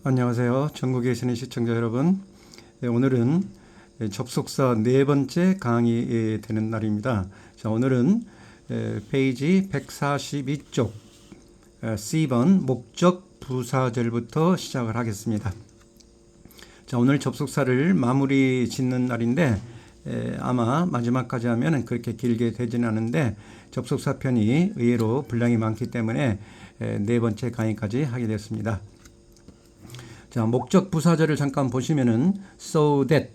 안녕하세요. 전국에 계시는 시청자 여러분. 오늘은 접속사 네 번째 강의 되는 날입니다. 자, 오늘은 페이지 142쪽 C번 목적 부사절부터 시작을 하겠습니다. 자, 오늘 접속사를 마무리 짓는 날인데 아마 마지막까지 하면 그렇게 길게 되지는 않은데 접속사 편이 의외로 분량이 많기 때문에 네 번째 강의까지 하게 됐습니다. 자, 목적 부사절을 잠깐 보시면은 so that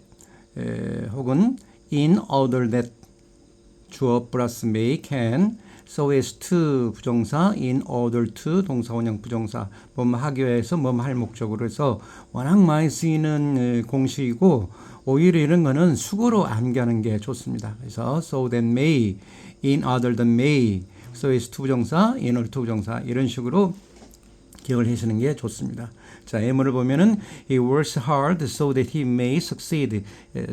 혹은 in order that 주어 플러스 may can so as to 부정사 in order to 동사 원형 부정사 뭐뭐 하기 위해서 뭐뭐 할 목적으로 해서 워낙 많이 쓰이는 공식이고 오히려 이런 거는 수거로 암기하는 게 좋습니다. 그래서 so that may in order than may so as to 부정사 in order to 부정사 이런 식으로 기억을 하시는 게 좋습니다. 자, 예문을 보면은 he works hard so that he may succeed.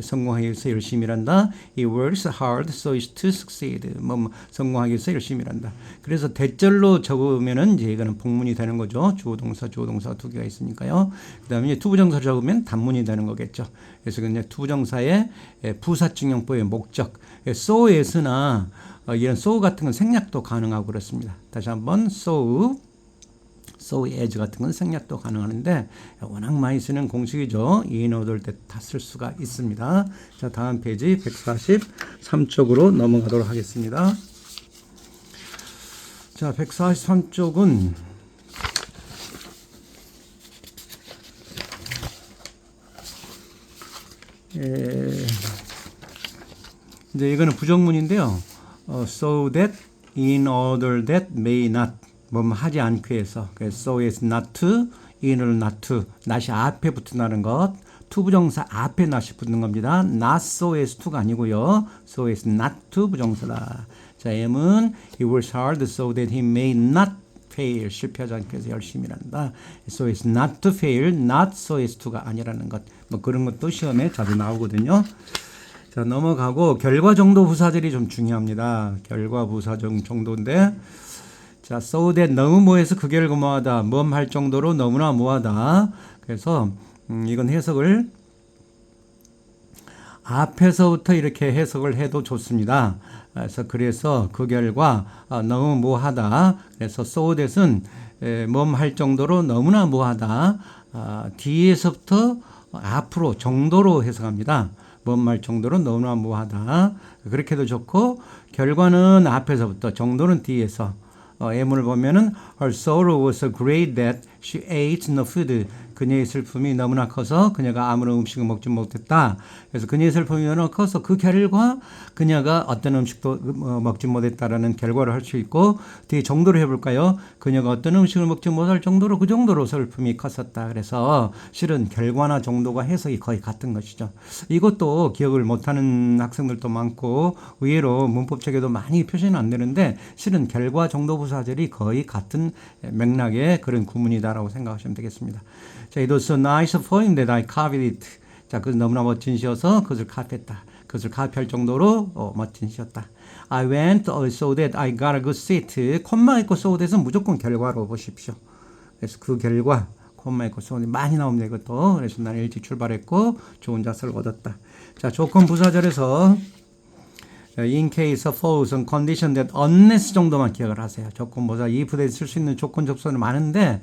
성공하기 위해서 열심히 일한다. he works hard so as to succeed. 성공하기 위해서 열심히 일한다. 그래서 대절로 적으면은 이제 이거는 복문이 되는 거죠. 주어 동사 두 개가 있으니까요. 그다음에 이제 투부정사 적으면 단문이 되는 거겠죠. 그래서 이제 투부정사의 부사증형법의 목적. so as나 이런 so 같은 건 생략도 가능하고 그렇습니다. 다시 한번 so as 같은 건 생략도 가능한데 워낙 많이 쓰는 공식이죠. in order that 다 쓸 수가 있습니다. 자, 다음 페이지 143쪽으로 넘어가도록 하겠습니다. 자, 143쪽은 이제 이거는 부정문인데요. so that in order that may not 뭐 하지 않기 위해서 so as not to, in order not to not이 앞에 붙는다는 것 to 부정사 앞에 not이 붙는 겁니다. not so as to가 아니고요. so as not to 부정사다. 자, M은 he works hard so that he may not fail 실패하지 않기 위해서 열심히 일한다. so as not to fail, not so as to가 아니라는 것 뭐 그런 것도 시험에 자주 나오거든요. 자, 넘어가고 결과 정도 부사절이 좀 중요합니다. 결과 부사절 정도인데 자, so that 너무 뭐해서 그 결과 뭐하다, 할 정도로 너무나 뭐하다. 그래서 이건 해석을 앞에서부터 이렇게 해석을 해도 좋습니다. 그래서 그 결과 너무 뭐하다. 그래서 so that은 할 정도로 너무나 뭐하다. 뒤에서부터 앞으로 정도로 해석합니다. 할 정도로 너무나 뭐하다. 그렇게 해도 좋고 결과는 앞에서부터 정도는 뒤에서 예문을 보면은 her sorrow was so great that she ate no food. 그녀의 슬픔이 너무나 커서 그녀가 아무런 음식을 먹지 못했다. 그래서 그녀의 슬픔이 너무나 커서 그 결과 그녀가 어떤 음식도 먹지 못했다라는 결과를 할 수 있고 뒤에 정도로 해볼까요? 그녀가 어떤 음식을 먹지 못할 정도로 그 정도로 슬픔이 컸었다. 그래서 실은 결과나 정도가 해석이 거의 같은 것이죠. 이것도 기억을 못하는 학생들도 많고 의외로 문법책에도 많이 표시는 안 되는데 실은 결과 정도 부사절이 거의 같은 맥락의 그런 구문이다라고 생각하시면 되겠습니다. 자, it was so nice for him that I copied it. 자, 그것은 너무나 멋진 시여서 그것을 카피했다. 그것을 카피할 정도로 멋진 시였다. I went so that I got a good seat. 콤마 있고 so that은 무조건 결과로 보십시오. 그래서 그 결과 콤마 있고 so that 많이 나옵니다. 이것도. 그래서 나는 일찍 출발했고 좋은 자세를 얻었다. 자, 조건 부사절에서 in case of false on condition that unless 정도만 기억을 하세요. 조건 부사 if에 쓸 수 있는 조건 접선은 많은데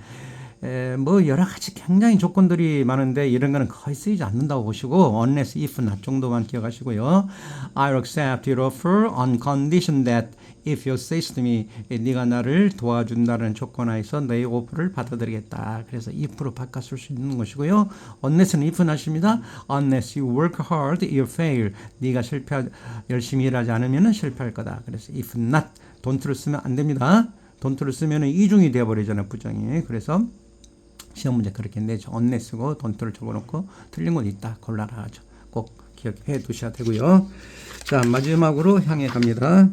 뭐 여러 가지 굉장히 조건들이 많은데 이런 거는 거의 쓰이지 않는다고 보시고 unless, if, not 정도만 기억하시고요. I'll accept your offer on condition that if you assist me, 네가 나를 도와준다는 조건 하에서 너의 오퍼를 받아들이겠다. 그래서 if로 바꿔 쓸 수 있는 것이고요. unless는 if 나십니다. unless you work hard, you fail. 네가 열심히 일하지 않으면 실패할 거다. 그래서 if not, don't를 쓰면 안 됩니다. don't를 쓰면 이중이 되어버리잖아요. 부정이. 그래서 시험 문제 그렇게 내죠. unless고 don't를 적어놓고 틀린 건 있다. 골라라 하죠. 꼭 기억해 두셔야 되고요. 자, 마지막으로 향해 갑니다.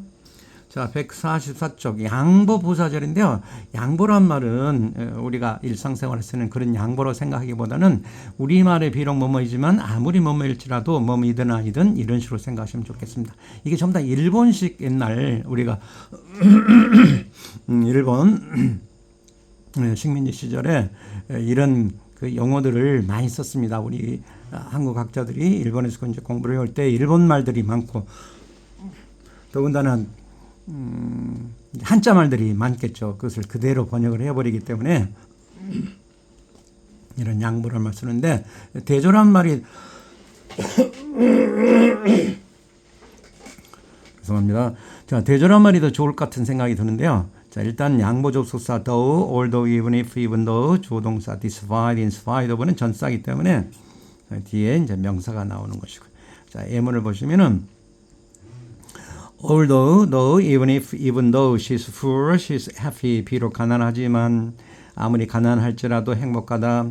자, 144쪽 양보 부사절인데요. 양보란 말은 우리가 일상생활에 쓰는 그런 양보로 생각하기보다는 우리말의 비록 뭐뭐이지만 아무리 뭐뭐일지라도 뭐뭐이든 아니든 이런 식으로 생각하시면 좋겠습니다. 이게 전부 다 일본식 옛날 우리가 일본 식민지 시절에 이런 그 용어들을 많이 썼습니다. 우리 한국 학자들이 일본에서 이제 공부를 할 때 일본 말들이 많고 더군다나 한자 말들이 많겠죠. 그것을 그대로 번역을 해버리기 때문에 이런 양보를 말 쓰는데 대조란 말이 죄송합니다. 자, 대조란 말이 더 좋을 것 같은 생각이 드는데요. 자, 일단 양보 접속사 though, although, even if, even though, 조동사 despite, in spite of는 전사이기 때문에 뒤에 이제 명사가 나오는 것이고. 자, 예문을 보시면은 although, though, even if, even though she's poor, she's happy. 비록 가난하지만 아무리 가난할지라도 행복하다.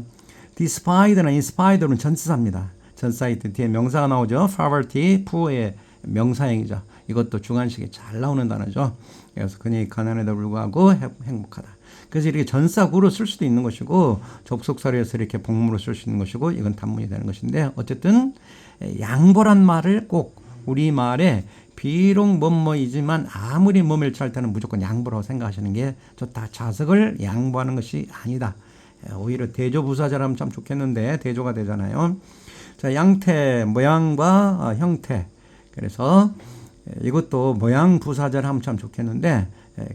despite나 in spite는 전치사입니다. 전사이 뒤에 명사가 나오죠. poverty, poor의 명사형이죠. 이것도 주관식에 잘 나오는 단어죠. 그래서 그녀이 가난에도 불구하고 행복하다. 그래서 이렇게 전사구로 쓸 수도 있는 것이고 접속사로 해서 이렇게 복무로 쓸 수 있는 것이고 이건 단문이 되는 것인데 어쨌든 양보란 말을 꼭 우리말에 비록 뭐뭐이지만 아무리 뭐밀지 할 때는 무조건 양보라고 생각하시는 게 좋다. 자석을 양보하는 것이 아니다. 오히려 대조 부사절하면 참 좋겠는데 대조가 되잖아요. 자, 양태, 모양과 형태. 그래서 이것도 모양 부사절 하면 참 좋겠는데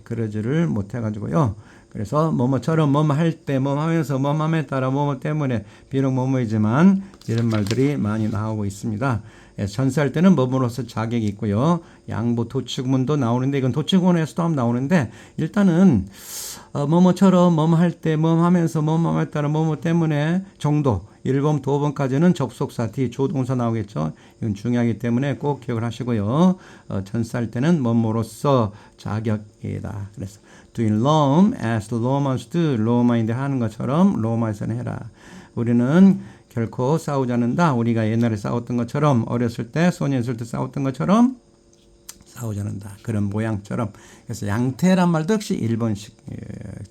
그러지를 못해가지고요. 그래서 뭐뭐처럼 뭐뭐할 때 뭐뭐하면서 뭐뭐함에 따라 뭐뭐 때문에 비록 뭐뭐이지만 이런 말들이 많이 나오고 있습니다. 전사할 때는 뭐뭐로서 자격이 있고요. 양보 도치구문도 나오는데 이건 도치구문에서도 하면 나오는데 일단은 뭐뭐처럼 뭐뭐할 때 뭐뭐하면서 뭐뭐함에 따라 뭐뭐 때문에 정도 1번, 2번까지는 접속사 뒤 조동사 나오겠죠. 이건 중요하기 때문에 꼭 기억을 하시고요. 전사할 때는 뭐뭐로서 자격이다. 그래서 do in Rome as the Romans do. 로마인데 하는 것처럼 로마에서는 해라. 우리는 결코 싸우지 않는다. 우리가 옛날에 싸웠던 것처럼 어렸을 때 소년했을 때 싸웠던 것처럼 싸우지 않는다. 그런 모양처럼. 그래서 양태란 말도 역시 일본식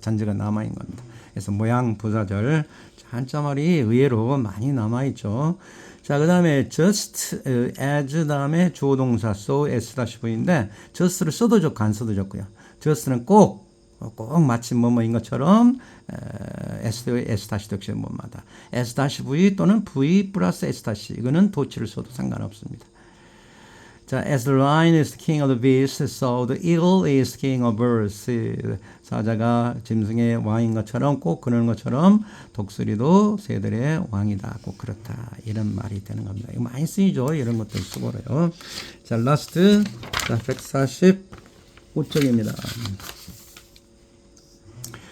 잔재가 남아있는 겁니다. 그래서 모양 부사절 한자말이 의외로 많이 남아있죠. 자, 그 다음에 just, as 다음에 조동사 so, s-v인데 just를 써도 좋고 안 써도 좋고요. just는 꼭 마침 뭐뭐인 것처럼 s-dash 역시 뭐마다 s-v 또는 v 플러스 s-dash 이거는 도치를 써도 상관없습니다. 자, as the lion is the king of the beasts, so the eagle is king of birds. 사자가 짐승의 왕인 것처럼 꼭 그러는 것처럼 독수리도 새들의 왕이다. 꼭 그렇다. 이런 말이 되는 겁니다. 이거 많이 쓰이죠. 이런 것들 쓰고요. 자, 라스트. 자, 145쪽입니다.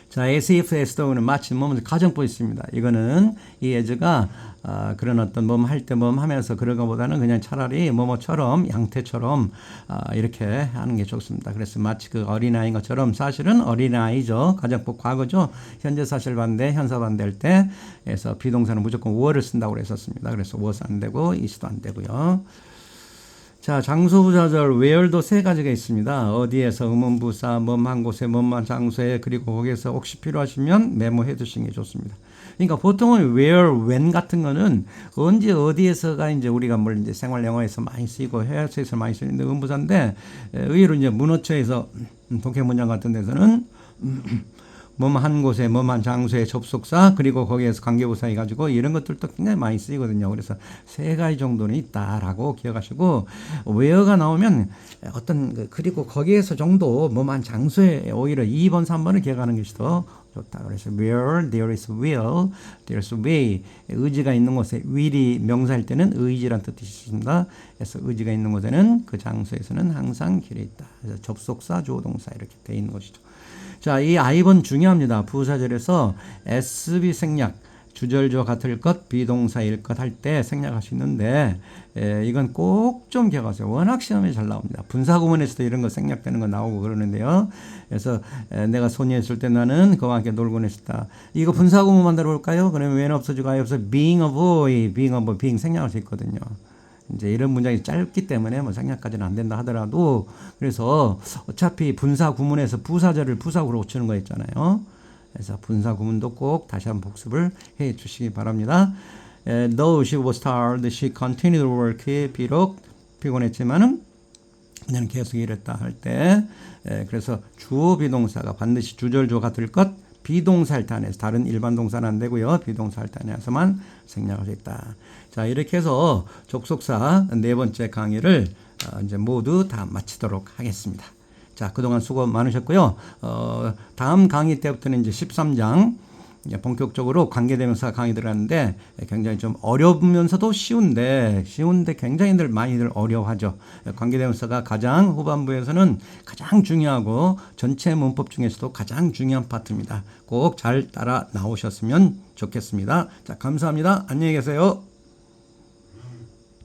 자, as if, as though는 마치 뭐뭐 가정법 있습니다. 이거는 이 as가 그런 어떤 뭐뭐 할 때 뭐뭐 하면서 그런 것보다는 그냥 차라리 뭐뭐처럼 양태처럼 이렇게 하는 게 좋습니다. 그래서 마치 그 어린아이인 것처럼 사실은 어린아이죠. 가정법 과거죠. 현재 사실 반대, 현사 반대할 때 그래서 비동사는 무조건 were를 쓴다고 그랬었습니다. 그래서 was 안 되고 is도 안 되고요. 자, 장소부사절 where도 세 가지가 있습니다. 어디에서 의문부사, 한 곳에, 한 장소에, 그리고 거기에서 혹시 필요하시면 메모해 두시는 게 좋습니다. 그러니까 보통은 where, when 같은 거는 언제 어디에서가 이제 우리가 뭘 이제 생활 영어에서 많이 쓰이고 해외에서 많이 쓰이는데 의문부사인데 의외로 이제 문어처에서 독해 문장 같은 데서는 한 곳에 한 장소에 접속사 그리고 거기에서 관계부사 해가지고 이런 것들도 굉장히 많이 쓰이거든요. 그래서 세 가지 정도는 있다라고 기억하시고 where가 나오면 어떤 그리고 거기에서 정도 한 장소에 오히려 2번 3번을 기억하는 것이 더 좋다. 그래서 where there is will, there is way. 의지가 있는 곳에 will이 명사일 때는 의지란 뜻이 있습니다. 그래서 의지가 있는 곳에는 그 장소에서는 항상 길에 있다. 그래서 접속사, 조동사 이렇게 돼 있는 것이죠. 자, 이 I번 중요합니다. 부사절에서 SB 생략, 주절조 같을 것, 비동사일 것 할 때 생략할 수 있는데 이건 꼭 좀 기억하세요. 워낙 시험에 잘 나옵니다. 분사구문에서도 이런 거 생략되는 거 나오고 그러는데요. 그래서 내가 소녀였을 때 나는 그와 함께 놀곤 했다. 이거 분사구문 만들어 볼까요? 그러면 when 없어지고 I 없어 being a boy, being 생략할 수 있거든요. 이제 이런 문장이 짧기 때문에 뭐 생략까지는 안 된다 하더라도 그래서 어차피 분사 구문에서 부사절을 부사구로 고치는 거 있잖아요. 그래서 분사 구문도 꼭 다시 한번 복습을 해 주시기 바랍니다. Though she was tired, she continued to work. 비록 피곤했지만은 그냥 계속 일했다 할 때 그래서 주어 비동사가 반드시 주절조 같을 것 비동사 할 때 안에서, 다른 일반 동사는 안 되고요. 비동사 할 때 안에서만 생략할 수 있다. 자, 이렇게 해서 족속사 네 번째 강의를 이제 모두 다 마치도록 하겠습니다. 자, 그동안 수고 많으셨고요. 다음 강의 때부터는 이제 13장 본격적으로 관계대명사 강의 들어갔는데 굉장히 좀 어려우면서도 쉬운데 굉장히들 많이들 어려워하죠. 관계대명사가 가장 후반부에서는 가장 중요하고 전체 문법 중에서도 가장 중요한 파트입니다. 꼭 잘 따라 나오셨으면 좋겠습니다. 자, 감사합니다. 안녕히 계세요.